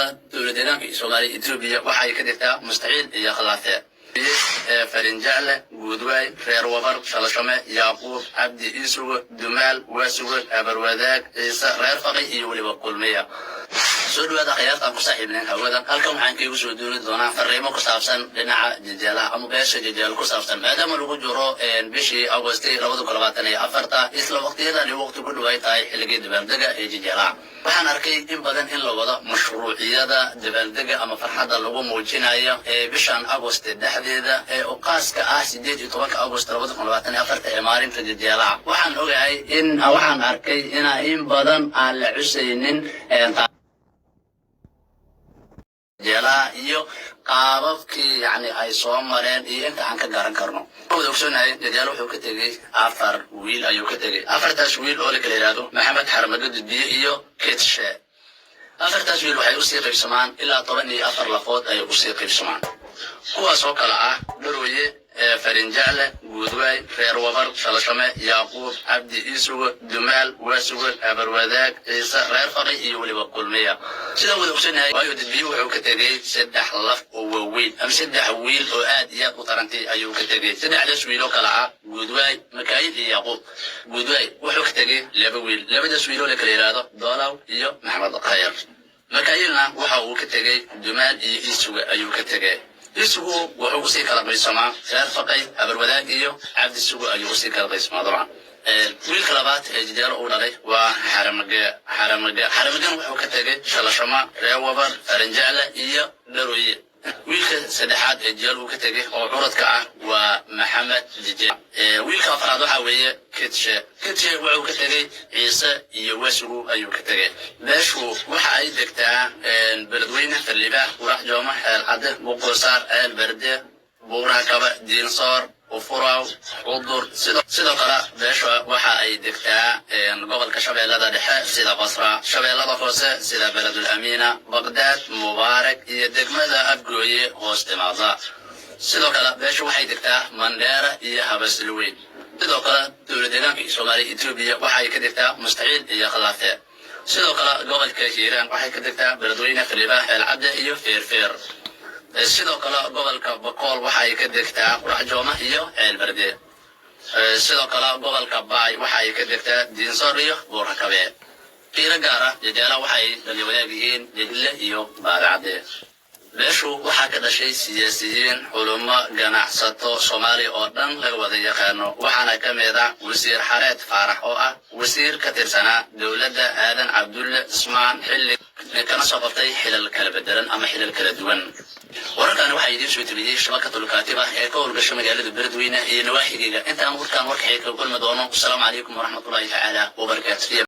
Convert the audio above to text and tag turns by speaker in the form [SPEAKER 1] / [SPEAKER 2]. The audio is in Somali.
[SPEAKER 1] kale dowladdeegaanka Soomaaliya Itoobiya waxay ka dhigtaa mustaciil iyo khilaafee farinjaale guudwaay reer wabar shalashame yaaqub cabdi isugo dumaal waasugo abarwadaag ciise reer faqi iyo waliba kulmiya soo dhawaada khayraadka ku saaxiibneen hawada halkan waxaan kaga soo dooni doonaa fariimo ku saabsan dhinaca jijaalaha ama beesha jijaal ku saabsan maadaama lagu jiro bishii August 2024 isla waqtiyadan waqti ku dhawaay tahay xilliga dabaaldega ee jijaalaha waxaan arkay in badan in la wado mashruuciyada dabaaldega ama farxadda lagu muujinayo bishan August dhexdeeda ee qaaska ah 18 August 2024 ee maalinta jijaalaha waxaan ogahay in waxaan arkay in badan aan la cusaynin جلا iyo qaababkii ay soo mareen iyo inta aan ka garan karno ogsoonay jala wuxuu ka tagay afar wiil ayuu ka tagay afartaas wiil oo la kala yiraahdo maxamed xarmado dibiye iyo ketshe afartaas wiil waxay u sii qaybsamaan ilaa 14 lafood ay u sii qaybsamaan kuwaas oo kala ah darooye farinjaale guudwaay reer wabar shalashame yaaqub cabdi isugo dumaal waasugo abarwadaag ciise reer faqi iyo waliba kulmiya sida wada ogsoonay waayo dadbiyo wuxuu ka tagay saddex laf oo waaweyn ama saddex wiil oo aad iyo aad u tarantay ayuu ka tagay saddexdaas wiil oo kala ah guudwaay makaayid iyo yaaqub guudwaay wuxuu ka tagay laba wiil labadaas wiil oo la kala yiraahdo doolaw iyo maxamed khayr makaayidna waxa uu ka tagay dumaal iyo isugo ayuu ka tagay isugu wuxuu sii kala qaybsamaa reer faqay abarwadaag iyo cabdi isugu ayuu sii kala qaybsamaa dabcan wiilka labaad ee jijaal uu dhalay waa xaramagan wuxuu ka tagay shalashama reer wabar farinjaale iyo darooye wiilka saddexaad ee jijaal uu ka tagay oo curadka ah waa maxamed jijaal wiilka afraad waxa weeye ketshe wuxuu ka tagay ciise iyo waasugu ayuu ka tagay beeshu waxa ay degtaa beledweyne Faliba warax jooma xeel cad boqosaar el berde buuraha kaba diinsoor وفراو وضر سيدا قراء بيشوا وحا اي دكتا gobolka shabeellada dhexe sida Basra shabeellada hoose sida Beled Amina Baghdad Mubarak iyo degmada Abgooye hoostimaada sidoo kale beeshu waxay degtaa Mandheera iyo Habasweyn sidoo kale dowladdeegaanka Soomaaliya Itoobiya waxay ka degtaa mustaciil iyo khilaafee sidoo kale gobolka Hiiraan waxay ka degtaa Beledweyne Faliba El Cabde iyo Feerfeer sidoo kale gobolka Boqol waxay ka degtaa Qurax Jooma iyo Ceel Barde sidoo kale gobolka Baay waxay ka degtaa Diinsoor iyo Buurakabe qiira gaar ah jajala waxay dhalinyarada Jidle iyo Baadacade beeshu waxa ka dhashay siyaasiyiin culummo ganacsato Soomaali oo dhan laga wada yaqaano waxaana ka mid ah wasiir Xareed Faarax oo ah wasiir ka tirsanaa dawladda Aadan Cabdulle Ismaan xilli kana soo qabtay xilal kala bedelan ama xilal kala duwan wararkan waxay idin soo tabiyay shabakada kaatiba ee ka howlgasha magaalada Beledweyne iyo nawaaxigeeda inta aan warkan warkay ka kulmi doono. Assalaamu calaykum waraxmatullaahi tacaala wabarakaatuh.